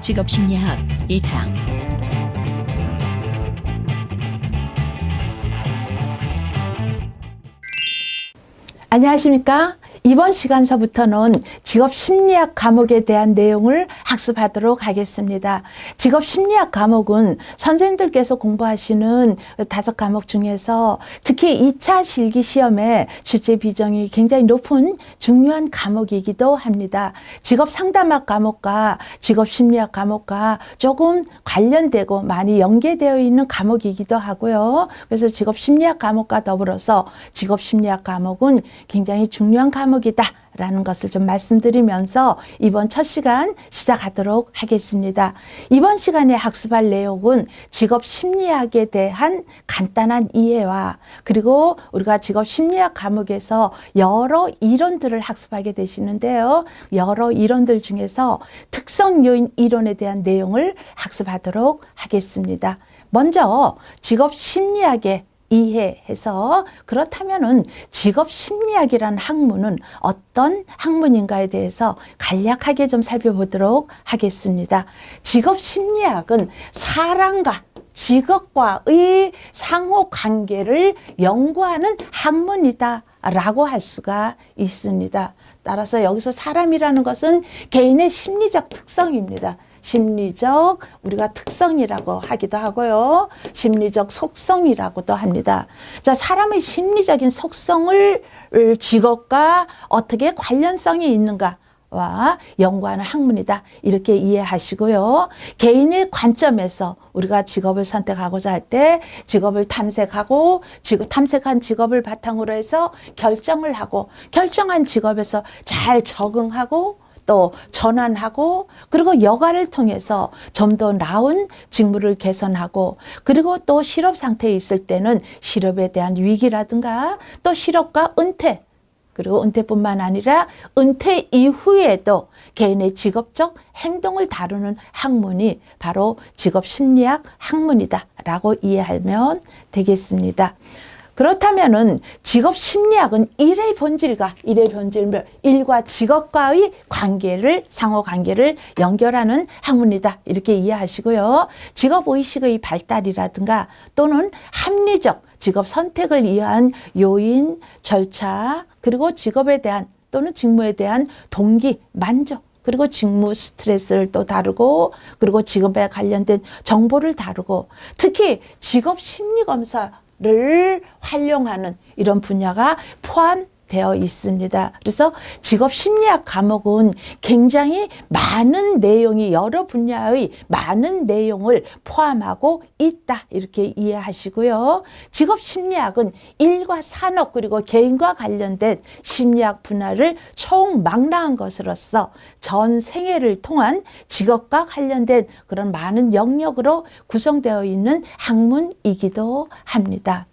직업심리학 2장. 안녕하십니까? 이번 시간서부터는 직업심리학 과목에 대한 내용을 학습하도록 하겠습니다. 직업심리학 과목은 선생님들께서 공부하시는 5과목 중에서 특히 2차 실기시험에 출제 비중이 굉장히 높은 중요한 과목이기도 합니다. 직업상담학 과목과 직업심리학 과목과 조금 관련되고 많이 연계되어 있는 과목이기도 하고요. 그래서 직업심리학 과목과 더불어서 직업심리학 과목은 굉장히 중요한 과목이다 라는 것을 좀 말씀드리면서 이번 첫 시간 시작하도록 하겠습니다. 이번 시간에 학습할 내용은 직업심리학에 대한 간단한 이해와 그리고 우리가 직업심리학 과목에서 여러 이론들을 학습하게 되시는데요. 여러 이론들 중에서 특성요인 이론에 대한 내용을 학습하도록 하겠습니다. 먼저 직업심리학의 이해해서 그렇다면은 직업심리학이라는 학문은 어떤 학문인가에 대해서 간략하게 좀 살펴보도록 하겠습니다. 직업심리학은 사람과 직업과의 상호관계를 연구하는 학문이다 라고 할 수가 있습니다. 따라서 여기서 사람이라는 것은 개인의 심리적 특성입니다. 심리적 우리가 특성이라고 하기도 하고요. 심리적 속성이라고도 합니다. 자, 사람의 심리적인 속성을 직업과 어떻게 관련성이 있는가와 연구하는 학문이다. 이렇게 이해하시고요. 개인의 관점에서 우리가 직업을 선택하고자 할 때 직업을 탐색하고 탐색한 직업을 바탕으로 해서 결정을 하고 결정한 직업에서 잘 적응하고 또 전환하고 그리고 여가를 통해서 좀 더 나은 직무를 개선하고 그리고 또 실업 상태에 있을 때는 실업에 대한 위기라든가 또 실업과 은퇴 그리고 은퇴뿐만 아니라 은퇴 이후에도 개인의 직업적 행동을 다루는 학문이 바로 직업심리학 학문이다 라고 이해하면 되겠습니다. 그렇다면은 직업심리학은 일의 본질과 일과 직업과의 관계를 상호관계를 연결하는 학문이다 이렇게 이해하시고요. 직업의식의 발달이라든가 또는 합리적 직업 선택을 위한 요인, 절차 그리고 직업에 대한 또는 직무에 대한 동기, 만족 그리고 직무 스트레스를 또 다루고 그리고 직업에 관련된 정보를 다루고 특히 직업심리검사 를 활용하는 이런 분야가 포함되어 있습니다. 그래서 직업심리학 과목은 굉장히 많은 내용이 여러 분야의 많은 내용을 포함하고 있다 이렇게 이해하시고요. 직업심리학은 일과 산업 그리고 개인과 관련된 심리학 분야를 총망라한 것으로서 전 생애를 통한 직업과 관련된 그런 많은 영역으로 구성되어 있는 학문이기도 합니다.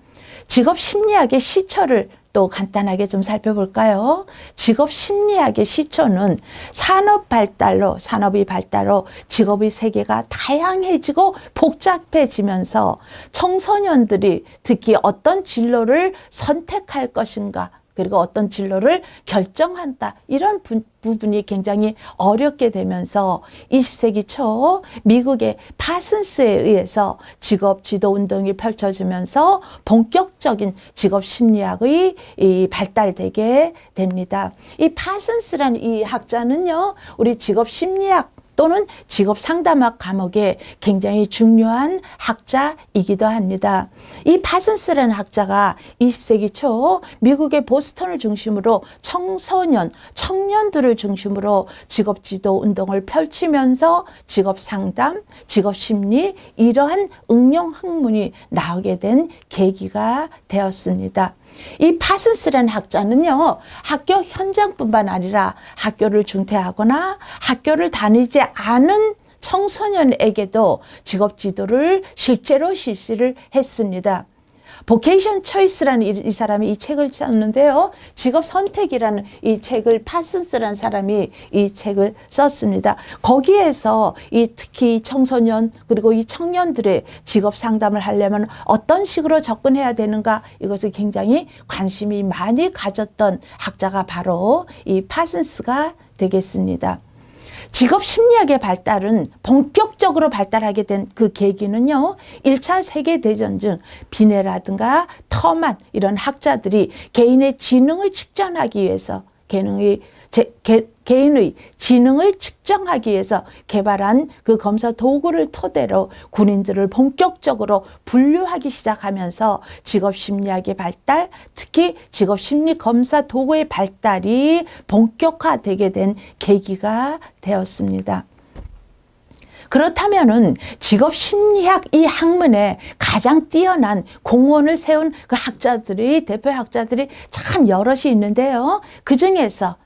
직업심리학의 시초를 또 간단하게 좀 살펴볼까요? 직업심리학의 시초는 산업의 발달로 직업의 세계가 다양해지고 복잡해지면서 청소년들이 특히 어떤 진로를 선택할 것인가 그리고 어떤 진로를 결정한다. 이런 부분이 굉장히 어렵게 되면서 20세기 초 미국의 파슨스에 의해서 직업 지도 운동이 펼쳐지면서 본격적인 직업 심리학의 발달되게 됩니다. 이 파슨스라는 이 학자는요, 우리 직업 심리학 또는 직업 상담학 과목에 굉장히 중요한 학자이기도 합니다. 이 파슨스라는 학자가 20세기 초 미국의 보스턴을 중심으로 청년들을 중심으로 직업 지도 운동을 펼치면서 직업 상담, 직업 심리 이러한 응용 학문이 나오게 된 계기가 되었습니다. 이 파슨스라는 학자는요, 학교 현장뿐만 아니라 학교를 중퇴하거나 학교를 다니지 않은 청소년에게도 직업 지도를 실제로 실시를 했습니다. 보케이션 초이스라는 이 사람이 이 책을 썼는데요. 직업 선택이라는 이 책을 파슨스라는 사람이 이 책을 썼습니다. 거기에서 특히 청소년 그리고 이 청년들의 직업 상담을 하려면 어떤 식으로 접근해야 되는가 이것을 굉장히 관심이 많이 가졌던 학자가 바로 이 파슨스가 되겠습니다. 직업 심리학의 발달은 본격적으로 발달하게 된 그 계기는요, 1차 세계대전 중 비네라든가 터만 이런 학자들이 개인의 지능을 측정하기 위해서 개인의 지능을 측정하기 위해서 개발한 그 검사 도구를 토대로 군인들을 본격적으로 분류하기 시작하면서 직업심리학의 발달, 특히 직업심리 검사 도구의 발달이 본격화되게 된 계기가 되었습니다. 그렇다면은 직업심리학 이 학문에 가장 뛰어난 공헌을 세운 그 학자들이, 대표 학자들이 참 여럿이 있는데요. 그 중에서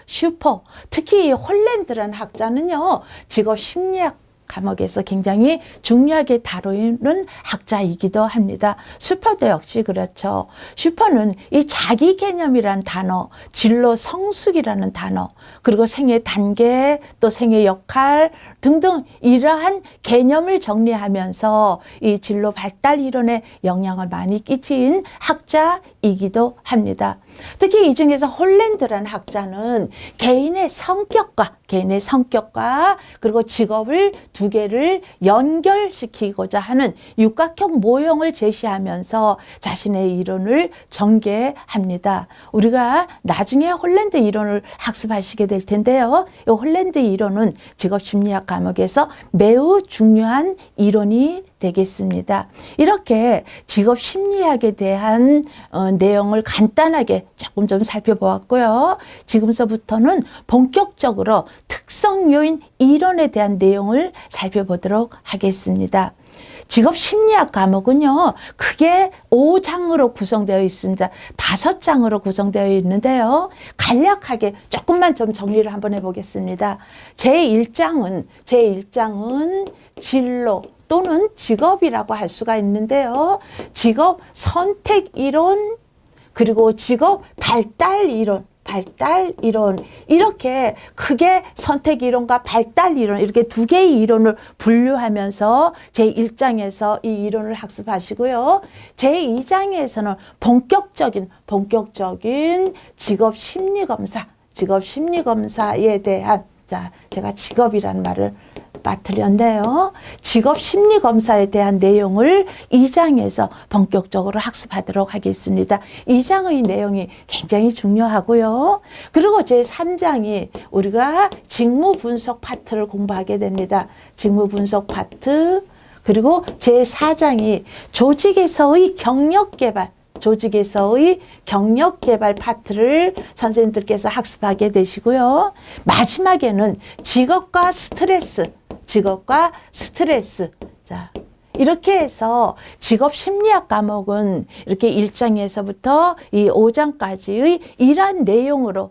슈퍼, 특히 홀랜드라는 학자는요, 직업심리학 과목에서 굉장히 중요하게 다루는 학자이기도 합니다. 슈퍼도 역시 그렇죠. 슈퍼는 이 자기 개념이라는 단어, 진로 성숙이라는 단어, 그리고 생애 단계, 또 생애 역할 등등 이러한 개념을 정리하면서 이 진로 발달 이론에 영향을 많이 끼친 학자이기도 합니다. 특히 이 중에서 홀랜드라는 학자는 개인의 성격과 그리고 직업을 두 개를 연결시키고자 하는 육각형 모형을 제시하면서 자신의 이론을 전개합니다. 우리가 나중에 홀랜드 이론을 학습하시게 될 텐데요. 이 홀랜드 이론은 직업심리학 과목에서 매우 중요한 이론이 되겠습니다. 이렇게 직업심리학에 대한 내용을 간단하게 조금 좀 살펴보았고요. 지금서부터는 본격적으로 특성요인 이론에 대한 내용을 살펴보도록 하겠습니다. 직업심리학 과목은요, 크게 5장으로 구성되어 있습니다. 5장으로 구성되어 있는데요. 간략하게 조금만 좀 정리를 한번 해보겠습니다. 제1장은 진로 또는 직업이라고 할 수가 있는데요. 직업 선택 이론, 그리고 직업 발달 이론, 이렇게 크게 선택 이론과 발달 이론 이렇게 두 개의 이론을 분류하면서 제1장에서 이 이론을 학습하시고요. 제2장에서는 본격적인 직업 심리 검사에 대한, 자, 제가 직업이라는 말을 빠뜨렸는데요. 직업 심리 검사에 대한 내용을 2장에서 본격적으로 학습하도록 하겠습니다. 2장의 내용이 굉장히 중요하고요. 그리고 제3장이 우리가 직무 분석 파트를 공부하게 됩니다. 직무 분석 파트. 그리고 제4장이 조직에서의 경력 개발 파트를 선생님들께서 학습하게 되시고요. 마지막에는 직업과 스트레스. 자, 이렇게 해서 직업 심리학 과목은 이렇게 1장에서부터 이 5장까지의 이러한 내용으로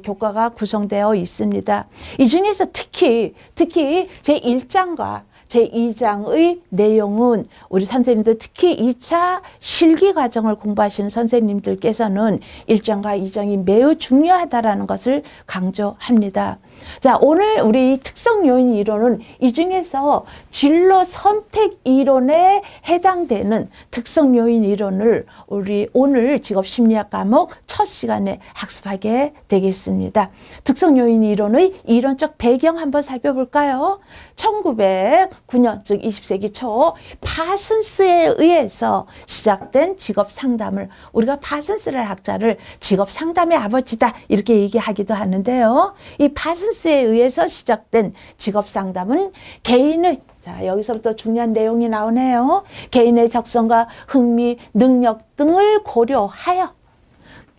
교과가 구성되어 있습니다. 이 중에서 특히 제1장과 제2장의 내용은 우리 선생님들, 특히 2차 실기 과정을 공부하시는 선생님들께서는 1장과 2장이 매우 중요하다라는 것을 강조합니다. 자, 오늘 우리 특성 요인 이론은 이 중에서 진로 선택 이론에 해당되는 특성 요인 이론을 우리 오늘 직업 심리학 과목 첫 시간에 학습하게 되겠습니다. 특성 요인 이론의 이론적 배경 한번 살펴볼까요? 1909년, 즉 20세기 초 파슨스에 의해서 시작된 직업 상담을 우리가 파슨스라는 학자를 직업 상담의 아버지다 이렇게 얘기하기도 하는데요. 이 파슨스에 의해서 시작된 직업 상담은 개인의, 자, 여기서부터 중요한 내용이 나오네요. 개인의 적성과 흥미, 능력 등을 고려하여,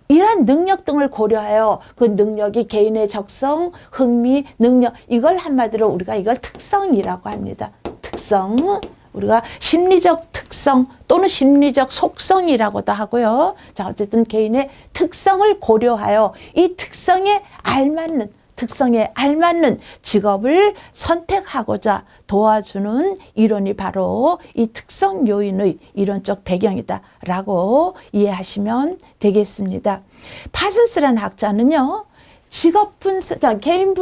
이러한 능력 등을 고려하여 그 능력이 개인의 적성, 흥미, 능력, 이걸 한마디로 우리가 이걸 특성이라고 합니다. 특성. 우리가 심리적 특성 또는 심리적 속성이라고도 하고요. 자, 어쨌든 개인의 특성을 고려하여 이 특성에 알맞는 직업을 선택하고자 도와주는 이론이 바로 이 특성 요인의 이론적 배경이다라고 이해하시면 되겠습니다. 파슨스라는 학자는요, 직업 분석, 개인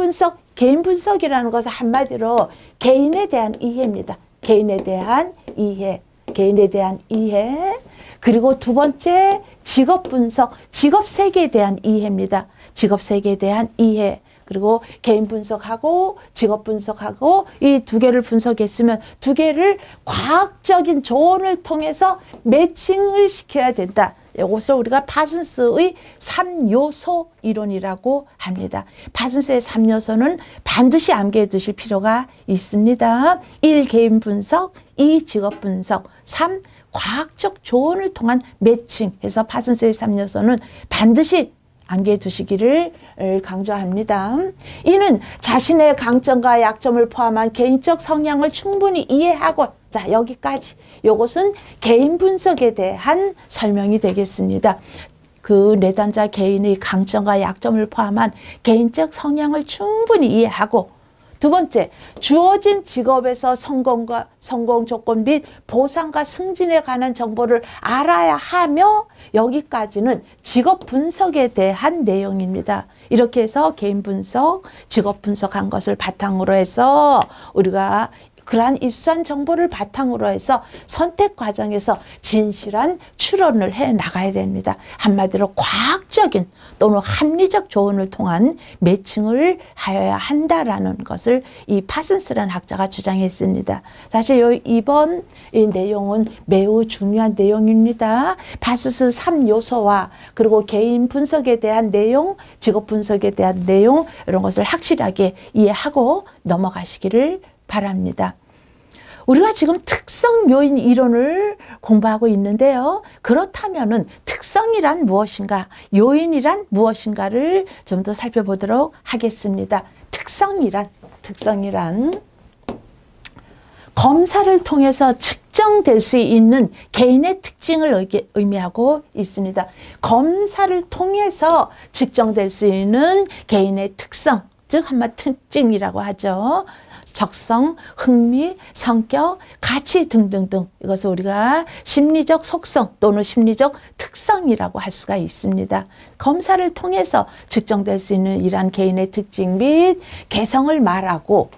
분석이라는 것은 한마디로 개인에 대한 이해입니다. 개인에 대한 이해. 개인에 대한 이해. 그리고 두 번째, 직업 분석, 직업 세계에 대한 이해입니다. 직업 세계에 대한 이해. 그리고 개인 분석하고 직업 분석하고 이 두 개를 분석했으면 두 개를 과학적인 조언을 통해서 매칭을 시켜야 된다. 이것을 우리가 파슨스의 3요소 이론이라고 합니다. 파슨스의 3요소는 반드시 암기해 두실 필요가 있습니다. 1. 개인 분석, 2. 직업 분석, 3. 과학적 조언을 통한 매칭해서 파슨스의 3요소는 반드시 암기해 두시기를 강조합니다. 이는 자신의 강점과 약점을 포함한 개인적 성향을 충분히 이해하고, 자, 여기까지. 요것은 개인 분석에 대한 설명이 되겠습니다. 그 내담자 개인의 강점과 약점을 포함한 개인적 성향을 충분히 이해하고, 두 번째, 주어진 직업에서 성공 조건 및 보상과 승진에 관한 정보를 알아야 하며, 여기까지는 직업 분석에 대한 내용입니다. 이렇게 해서 개인 분석, 직업 분석한 것을 바탕으로 해서 우리가 그러한 입수한 정보를 바탕으로 해서 선택 과정에서 진실한 추론을 해 나가야 됩니다. 한마디로 과학적인 또는 합리적 조언을 통한 매칭을 하여야 한다라는 것을 이 파슨스라는 학자가 주장했습니다. 사실 이번 이 내용은 매우 중요한 내용입니다. 파슨스 3요소와 그리고 개인 분석에 대한 내용, 직업 분석에 대한 내용, 이런 것을 확실하게 이해하고 넘어가시기를 바랍니다. 우리가 지금 특성 요인 이론을 공부하고 있는데요. 그렇다면은 특성이란 무엇인가, 요인이란 무엇인가를 좀 더 살펴보도록 하겠습니다. 특성이란 검사를 통해서 측정될 수 있는 개인의 특징을 의미하고 있습니다. 검사를 통해서 측정될 수 있는 개인의 특성, 즉 한마디 특징이라고 하죠. 적성, 흥미, 성격, 가치 등등등, 이것을 우리가 심리적 속성 또는 심리적 특성이라고 할 수가 있습니다. 검사를 통해서 측정될 수 있는 이러한 개인의 특징 및 개성을 말하고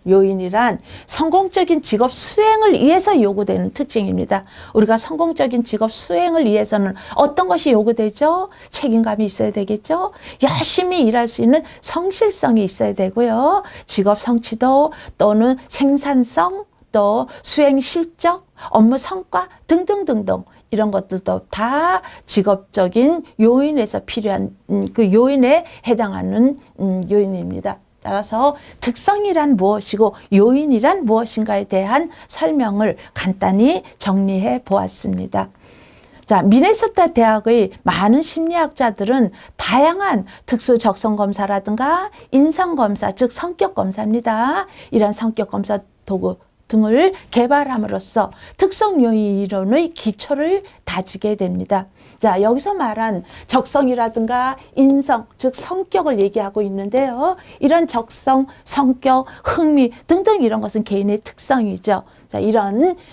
요인이란 성공적인 직업 수행을 위해서 요구되는 특징입니다. 우리가 성공적인 직업 수행을 위해서는 어떤 것이 요구되죠? 책임감이 있어야 되겠죠? 열심히 일할 수 있는 성실성이 있어야 되고요. 직업 성취도 또는 생산성, 또 수행 실적, 업무 성과 등등등등, 이런 것들도 다 직업적인 요인에서 필요한 그 요인에 해당하는 요인입니다. 따라서 특성이란 무엇이고 요인이란 무엇인가에 대한 설명을 간단히 정리해 보았습니다. 자, 미네소타 대학의 많은 심리학자들은 다양한 특수 적성 검사라든가 인성 검사, 즉 성격 검사입니다. 이런 성격 검사 도구 등을 개발함으로써 특성 요인 이론의 기초를 다지게 됩니다. 자, 여기서 말한 적성이라든가 인성, 즉 성격을 얘기하고 있는데요. 이런 적성, 성격, 흥미 등등 이런 것은 개인의 특성이죠. 자,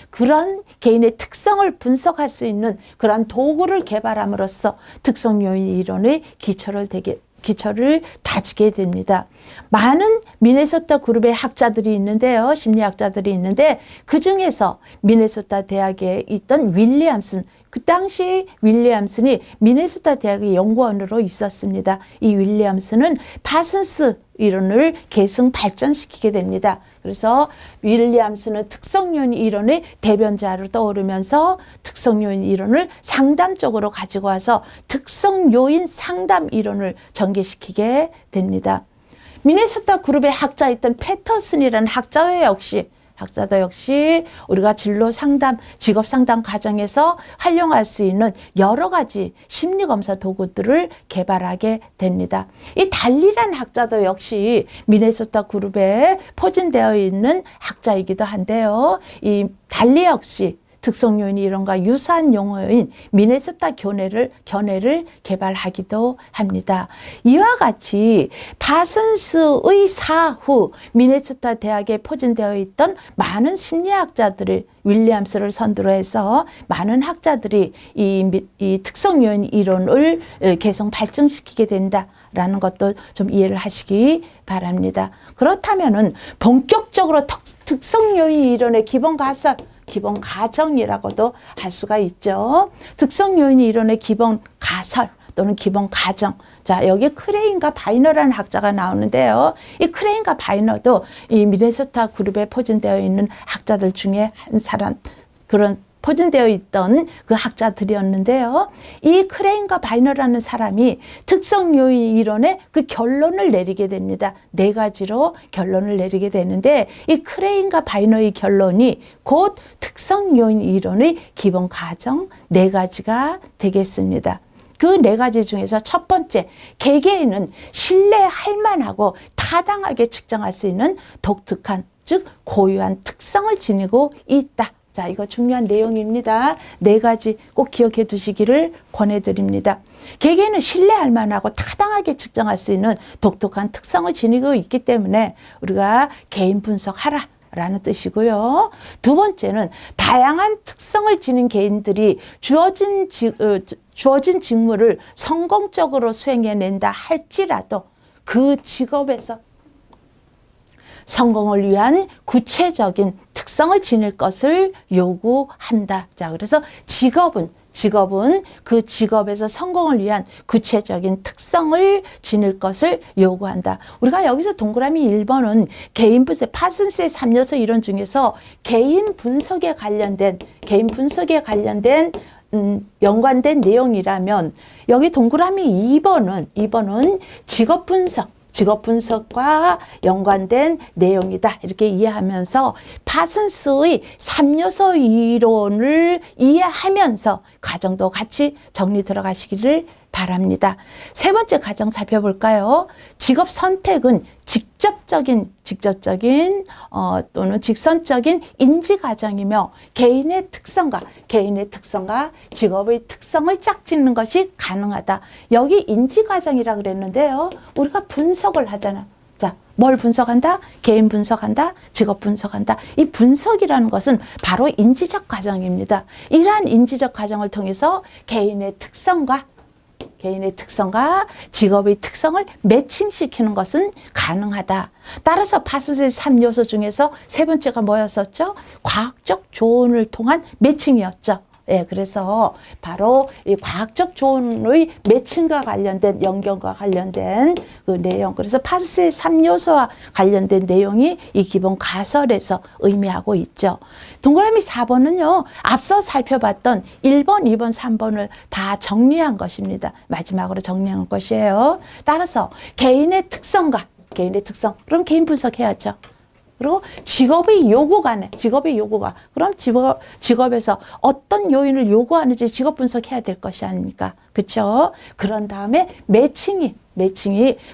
그런 개인의 특성을 분석할 수 있는 그런 도구를 개발함으로써 특성 요인 이론의 기초를 다지게 됩니다. 많은 미네소타 그룹의 학자들이 있는데요. 심리학자들이 있는데 그 중에서 미네소타 대학에 있던 윌리엄슨, 그 당시 윌리엄슨이 미네소타 대학의 연구원으로 있었습니다. 이 윌리엄슨은 파슨스 이론을 계승 발전시키게 됩니다. 그래서 윌리엄슨은 특성요인 이론의 대변자로 떠오르면서 특성요인 이론을 상담 쪽으로 가지고 와서 특성요인 상담 이론을 전개시키게 됩니다. 미네소타 그룹의 학자였던 패터슨이라는 학자도 역시 우리가 진로 상담, 직업 상담 과정에서 활용할 수 있는 여러 가지 심리 검사 도구들을 개발하게 됩니다. 이 달리라는 학자도 역시 미네소타 그룹에 포진되어 있는 학자이기도 한데요. 이 달리 역시 특성 요인 이론과 유사한 용어인 미네소타 견해를 개발하기도 합니다. 이와 같이 파슨스의 사후 미네소타 대학에 포진되어 있던 많은 심리학자들을 윌리엄스를 선두로 해서 많은 학자들이 이 특성 요인 이론을 계속 발전시키게 된다라는 것도 좀 이해를 하시기 바랍니다. 그렇다면은 본격적으로 특성 요인 이론의 기본 가정이라고도 할 수가 있죠. 특성 요인 이론의 기본 가설 또는 기본 가정. 자, 여기 크레인과 바이너라는 학자가 나오는데요. 이 크레인과 바이너도 이 미네소타 그룹에 포진되어 있는 학자들 중에 한 사람, 그런 포진되어 있던 그 학자들이었는데요. 이 크레인과 바이너라는 사람이 특성 요인 이론의 그 결론을 내리게 됩니다. 4가지로 결론을 내리게 되는데 이 크레인과 바이너의 결론이 곧 특성 요인 이론의 기본 가정 4가지가 되겠습니다. 그 4가지 중에서 첫 번째, 개개인은 신뢰할 만하고 타당하게 측정할 수 있는 독특한, 즉 고유한 특성을 지니고 있다. 자, 이거 중요한 내용입니다. 4가지 꼭 기억해 두시기를 권해드립니다. 개개인은 신뢰할 만하고 타당하게 측정할 수 있는 독특한 특성을 지니고 있기 때문에 우리가 개인 분석하라 라는 뜻이고요. 두 번째는 다양한 특성을 지닌 개인들이 주어진 직무를 성공적으로 수행해낸다 할지라도 그 직업에서 성공을 위한 구체적인 특성을 지닐 것을 요구한다. 자, 그래서 직업은 그 직업에서 성공을 위한 구체적인 특성을 지닐 것을 요구한다. 우리가 여기서 동그라미 1번은 개인 분석, 파슨스의 3요소 이론 중에서 개인 분석에 관련된 연관된 내용이라면 여기 동그라미 2번은 직업 분석과 연관된 내용이다. 이렇게 이해하면서 파슨스의 3요소 이론을 이해하면서 가정도 같이 정리 들어가시기를 바랍니다. 세 번째 가정 살펴볼까요? 직업 선택은 직접적인 또는 직선적인 인지 과정이며 개인의 특성과 직업의 특성을 짝짓는 것이 가능하다. 여기 인지 과정이라 그랬는데요. 우리가 분석을 하잖아. 자, 뭘 분석한다? 개인 분석한다, 직업 분석한다. 이 분석이라는 것은 바로 인지적 과정입니다. 이러한 인지적 과정을 통해서 개인의 특성과 직업의 특성을 매칭시키는 것은 가능하다. 따라서 파슨스의 3요소 중에서 세 번째가 뭐였었죠? 과학적 조언을 통한 매칭이었죠. 예, 그래서 바로 이 과학적 조언의 매칭과 관련된 연결과 관련된 그 내용. 그래서 파슨스의 3요소와 관련된 내용이 이 기본 가설에서 의미하고 있죠. 동그라미 4번은요. 앞서 살펴봤던 1번, 2번, 3번을 다 정리한 것입니다. 마지막으로 정리한 것이에요. 따라서 개인의 특성. 그럼 개인 분석해야죠. 그리고 직업의 요구가. 그럼 직업에서 어떤 요인을 요구하는지 직업 분석해야 될 것이 아닙니까? 그렇죠? 그런 다음에 매칭이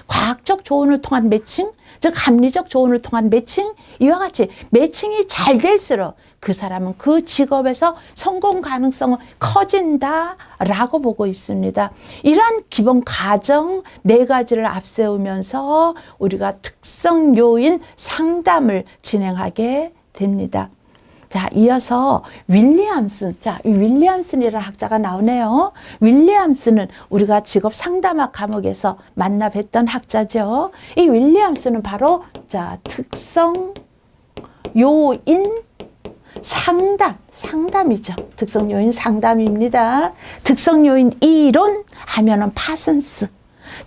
과학적 조언을 통한 매칭, 즉 합리적 조언을 통한 매칭, 이와 같이 매칭이 잘 될수록 그 사람은 그 직업에서 성공 가능성은 커진다라고 보고 있습니다. 이러한 기본 가정 4가지를 앞세우면서 우리가 특성 요인 상담을 진행하게 됩니다. 자, 이어서 윌리엄슨이라는 학자가 나오네요. 윌리엄슨은 우리가 직업 상담학 과목에서 만나 뵀던 학자죠. 이 윌리엄슨은 바로 특성 요인 상담이죠. 특성 요인 상담입니다. 특성 요인 이론 하면은 파슨스,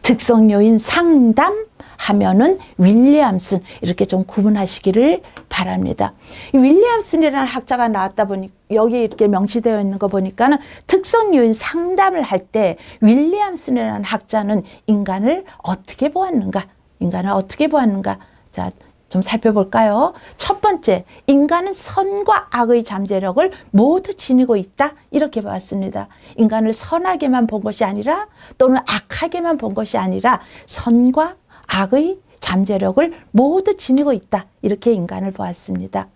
특성 요인 상담 하면은 윌리엄슨, 이렇게 좀 구분하시기를 바랍니다. 이 윌리엄슨이라는 학자가 나왔다 보니 여기 이렇게 명시되어 있는 거 보니까는 특성 요인 상담을 할 때 윌리엄슨이라는 학자는 인간을 어떻게 보았는가? 자, 좀 살펴볼까요? 첫 번째, 인간은 선과 악의 잠재력을 모두 지니고 있다. 이렇게 봤습니다. 인간을 선하게만 본 것이 아니라 또는 악하게만 본 것이 아니라 선과 악의 잠재력을 모두 지니고 있다. 이렇게 인간을 보았습니다.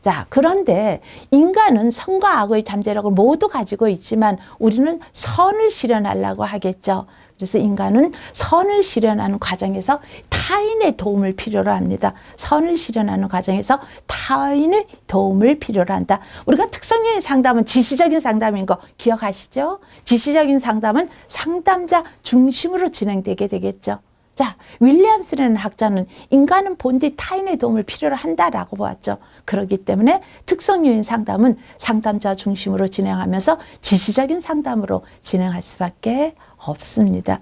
자, 그런데 인간은 선과 악의 잠재력을 모두 가지고 있지만 우리는 선을 실현하려고 하겠죠. 그래서 인간은 선을 실현하는 과정에서 타인의 도움을 필요로 합니다. 선을 실현하는 과정에서 타인의 도움을 필요로 한다. 우리가 특성요인 상담은 지시적인 상담인 거 기억하시죠? 지시적인 상담은 상담자 중심으로 진행되게 되겠죠. 자, 윌리엄스라는 학자는 인간은 본디 타인의 도움을 필요로 한다라고 보았죠. 그렇기 때문에 특성요인 상담은 상담자 중심으로 진행하면서 지시적인 상담으로 진행할 수밖에 없습니다.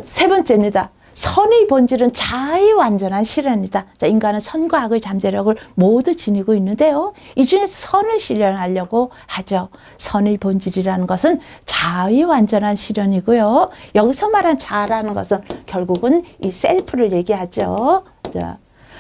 세 번째입니다. 선의 본질은 자아의 완전한 실현이다. 자, 인간은 선과 악의 잠재력을 모두 지니고 있는데요. 이 중에서 선을 실현하려고 하죠. 선의 본질이라는 것은 자아의 완전한 실현이고요. 여기서 말한 자아라는 것은 결국은 이 셀프를 얘기하죠. 자,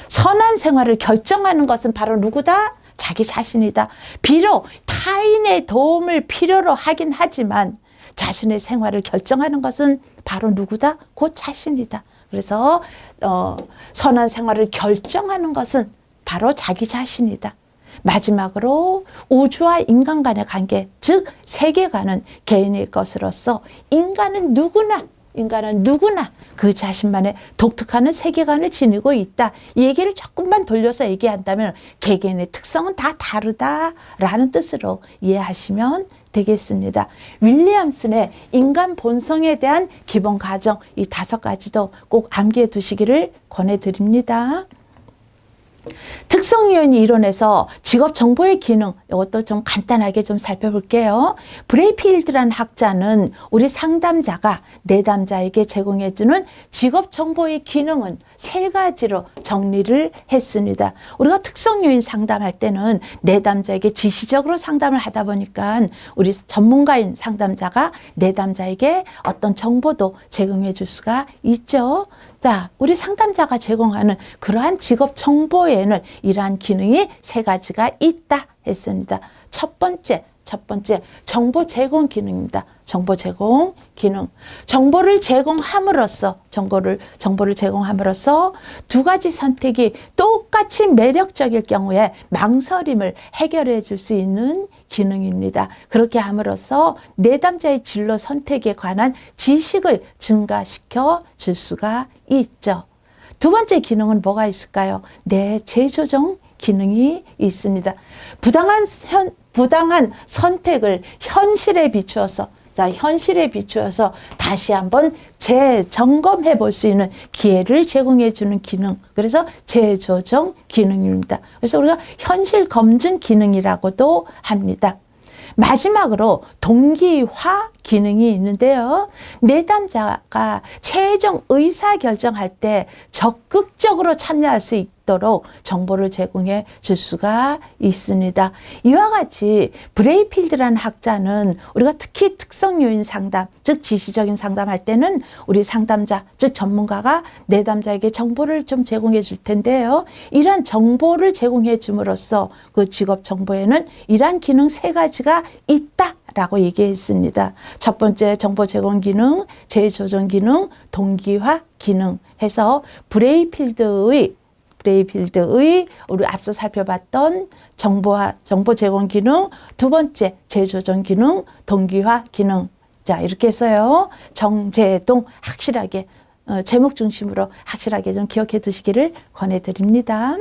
선한 생활을 결정하는 것은 바로 누구다? 자기 자신이다. 비록 타인의 도움을 필요로 하긴 하지만 자신의 생활을 결정하는 것은 바로 누구다? 곧 자신이다. 그래서 선한 생활을 결정하는 것은 바로 자기 자신이다. 마지막으로 우주와 인간 간의 관계, 즉 세계관은 개인의 것으로서 인간은 누구나 그 자신만의 독특한 세계관을 지니고 있다. 이 얘기를 조금만 돌려서 얘기한다면 개개인의 특성은 다 다르다라는 뜻으로 이해하시면 되겠습니다. 윌리엄슨의 인간 본성에 대한 기본 가정 이 5가지도 꼭 암기해 두시기를 권해드립니다. 특성요인 이론에서 직업 정보의 기능, 이것도 좀 간단하게 좀 살펴볼게요. 브레이필드라는 학자는 우리 상담자가 내담자에게 제공해주는 직업 정보의 기능은 3가지로 정리를 했습니다. 우리가 특성요인 상담할 때는 내담자에게 지시적으로 상담을 하다 보니까 우리 전문가인 상담자가 내담자에게 어떤 정보도 제공해 줄 수가 있죠. 자, 우리 상담자가 제공하는 그러한 직업 정보에는 이러한 기능이 3가지가 있다 했습니다. 첫 번째 정보 제공 기능입니다. 정보 제공 기능. 정보를 제공함으로써 2가지 선택이 똑같이 매력적일 경우에 망설임을 해결해 줄 수 있는 기능입니다. 그렇게 함으로써 내담자의 진로 선택에 관한 지식을 증가시켜 줄 수가 있죠. 2번째 기능은 뭐가 있을까요? 내 재조정 기능이 있습니다. 부당한 선택을 현실에 비추어서 다시 한번 재점검해 볼 수 있는 기회를 제공해 주는 기능. 그래서 재조정 기능입니다. 그래서 우리가 현실 검증 기능이라고도 합니다. 마지막으로 동기화 기능이 있는데요. 내담자가 최종 의사결정할 때 적극적으로 참여할 수 있도록 정보를 제공해 줄 수가 있습니다. 이와 같이 브레이필드라는 학자는 우리가 특히 특성요인 상담, 즉 지시적인 상담할 때는 우리 상담자, 즉 전문가가 내담자에게 정보를 좀 제공해 줄 텐데요. 이러한 정보를 제공해 줌으로써 그 직업 정보에는 이러한 기능 3가지가 있다라고 얘기했습니다. 첫 번째 정보 제공 기능, 재조정 기능, 동기화 기능 해서 브레이필드의 우리 앞서 살펴봤던 정보 제공 기능, 2번째 재조정 기능, 동기화 기능. 자, 이렇게 해서요. 정제동 확실하게 제목 중심으로 확실하게 좀 기억해 두시기를 권해드립니다.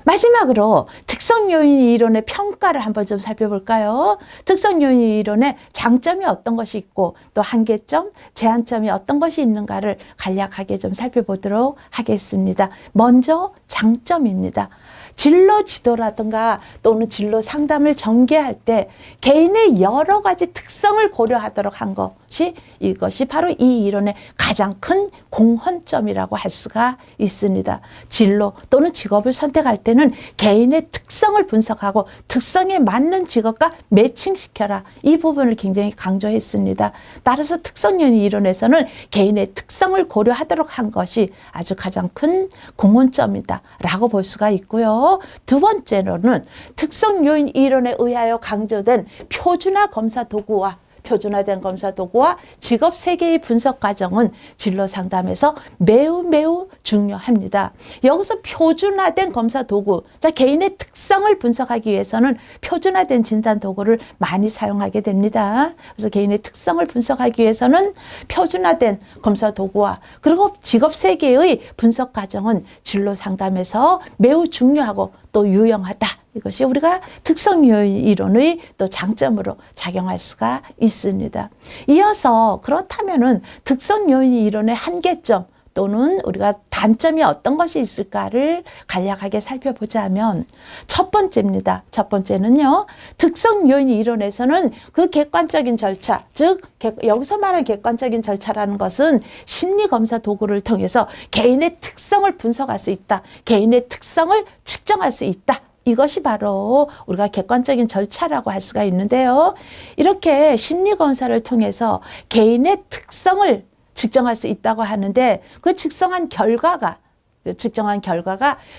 마지막으로 특성요인 이론의 평가를 한번 좀 살펴볼까요? 특성요인 이론의 장점이 어떤 것이 있고 또 한계점, 제한점이 어떤 것이 있는가를 간략하게 좀 살펴보도록 하겠습니다. 먼저 장점입니다. 진로 지도라든가 또는 진로 상담을 전개할 때 개인의 여러 가지 특성을 고려하도록 한 것이 이것이 바로 이 이론의 가장 큰 공헌점이라고 할 수가 있습니다. 진로 또는 직업을 선택할 때는 개인의 특성을 분석하고 특성에 맞는 직업과 매칭시켜라. 이 부분을 굉장히 강조했습니다. 따라서 특성요인 이론에서는 개인의 특성을 고려하도록 한 것이 아주 가장 큰 공헌점이다 라고 볼 수가 있고요. 2번째로는 특성요인 이론에 의하여 강조된 표준화 검사 도구와 표준화된 검사 도구와 직업 세계의 분석 과정은 진로 상담에서 매우 매우 중요합니다. 여기서 표준화된 검사 도구, 자, 개인의 특성을 분석하기 위해서는 표준화된 진단 도구를 많이 사용하게 됩니다. 그래서 개인의 특성을 분석하기 위해서는 표준화된 검사 도구와 그리고 직업 세계의 분석 과정은 진로 상담에서 매우 중요하고 또 유용하다. 이것이 우리가 특성 요인 이론의 또 장점으로 작용할 수가 있습니다. 이어서 그렇다면은 특성 요인 이론의 한계점 또는 우리가 단점이 어떤 것이 있을까를 간략하게 살펴보자면 첫 번째입니다. 첫 번째는요. 특성 요인 이론에서는 그 객관적인 절차, 즉 여기서 말하는 객관적인 절차라는 것은 심리검사 도구를 통해서 개인의 특성을 분석할 수 있다. 개인의 특성을 측정할 수 있다. 이것이 바로 우리가 객관적인 절차라고 할 수가 있는데요. 이렇게 심리검사를 통해서 개인의 특성을 측정할 수 있다고 하는데 그 측정한 결과가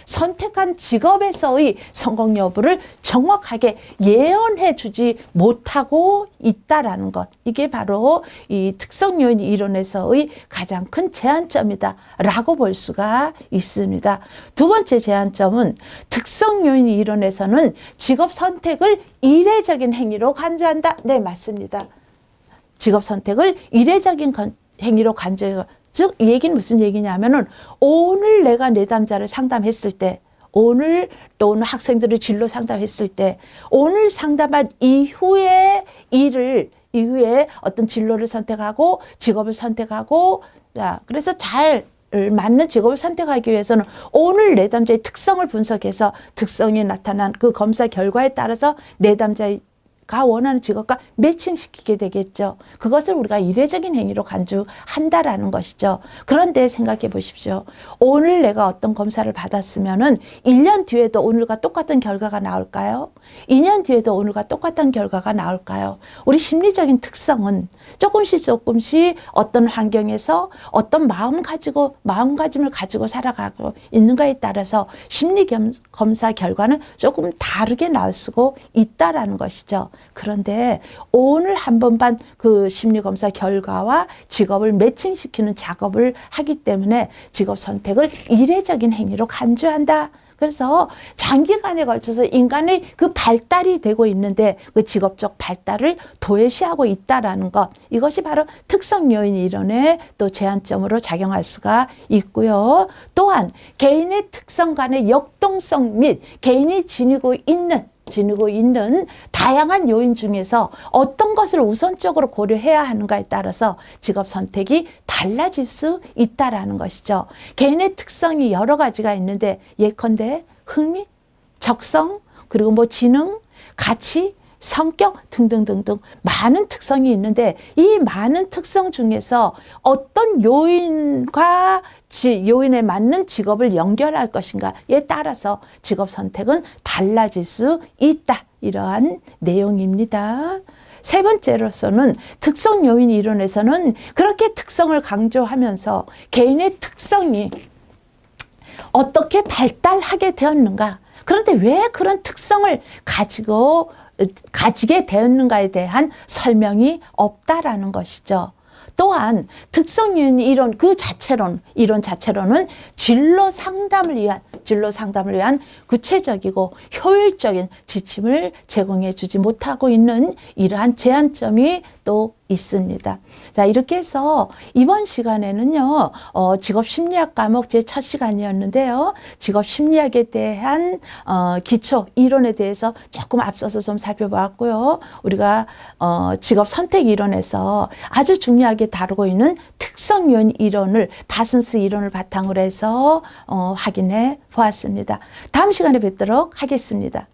선택한 직업에서의 성공 여부를 정확하게 예언해 주지 못하고 있다라는 것. 이게 바로 이 특성 요인 이론에서의 가장 큰 제한점이다라고 볼 수가 있습니다. 두 번째 제한점은 특성 요인 이론에서는 직업 선택을 이례적인 행위로 간주한다. 네, 맞습니다. 직업 선택을 이례적인 행위로 간주해요. 즉, 이 얘기는 무슨 얘기냐면은 오늘 내가 내담자를 상담했을 때, 오늘 또는 학생들을 진로 상담했을 때, 오늘 상담한 이후에 이후에 어떤 진로를 선택하고 직업을 선택하고, 자, 그래서 잘 맞는 직업을 선택하기 위해서는 오늘 내담자의 특성을 분석해서 특성이 나타난 그 검사 결과에 따라서 내담자가 원하는 직업과 매칭시키게 되겠죠. 그것을 우리가 이례적인 행위로 간주한다라는 것이죠. 그런데 생각해 보십시오. 오늘 내가 어떤 검사를 받았으면은 1년 뒤에도 오늘과 똑같은 결과가 나올까요? 2년 뒤에도 오늘과 똑같은 결과가 나올까요? 우리 심리적인 특성은 조금씩 어떤 환경에서 어떤 마음가짐을 가지고 살아가고 있는가에 따라서 심리 검사 결과는 조금 다르게 나올 수가 있다라는 것이죠. 그런데 오늘 한 번만 그 심리검사 결과와 직업을 매칭시키는 작업을 하기 때문에 직업 선택을 이례적인 행위로 간주한다. 그래서 장기간에 걸쳐서 인간의 그 발달이 되고 있는데 그 직업적 발달을 도외시하고 있다라는 것. 이것이 바로 특성 요인 이론의 또 제한점으로 작용할 수가 있고요. 또한 개인의 특성 간의 역동성 및 개인이 지니고 있는 다양한 요인 중에서 어떤 것을 우선적으로 고려해야 하는가에 따라서 직업 선택이 달라질 수 있다라는 것이죠. 개인의 특성이 여러 가지가 있는데 예컨대 흥미, 적성, 그리고 뭐 지능, 가치, 성격 등등등등 많은 특성이 있는데 이 많은 특성 중에서 어떤 요인에 맞는 직업을 연결할 것인가에 따라서 직업 선택은 달라질 수 있다. 이러한 내용입니다. 세 번째로서는 특성 요인 이론에서는 그렇게 특성을 강조하면서 개인의 특성이 어떻게 발달하게 되었는가, 그런데 왜 그런 특성을 가지게 되었는가에 대한 설명이 없다라는 것이죠. 또한 특성 요인 이론 이론 자체로는 진로 상담을 위한 구체적이고 효율적인 지침을 제공해 주지 못하고 있는 이러한 제한점이 또 있습니다. 자, 이렇게 해서 이번 시간에는요, 직업심리학 과목 제 첫 시간이었는데요. 직업심리학에 대한 기초 이론에 대해서 조금 앞서서 좀 살펴보았고요. 우리가 직업선택 이론에서 아주 중요하게 다루고 있는 특성요인 이론을 파슨스 이론을 바탕으로 해서 확인해 보았습니다. 다음 시간에 뵙도록 하겠습니다.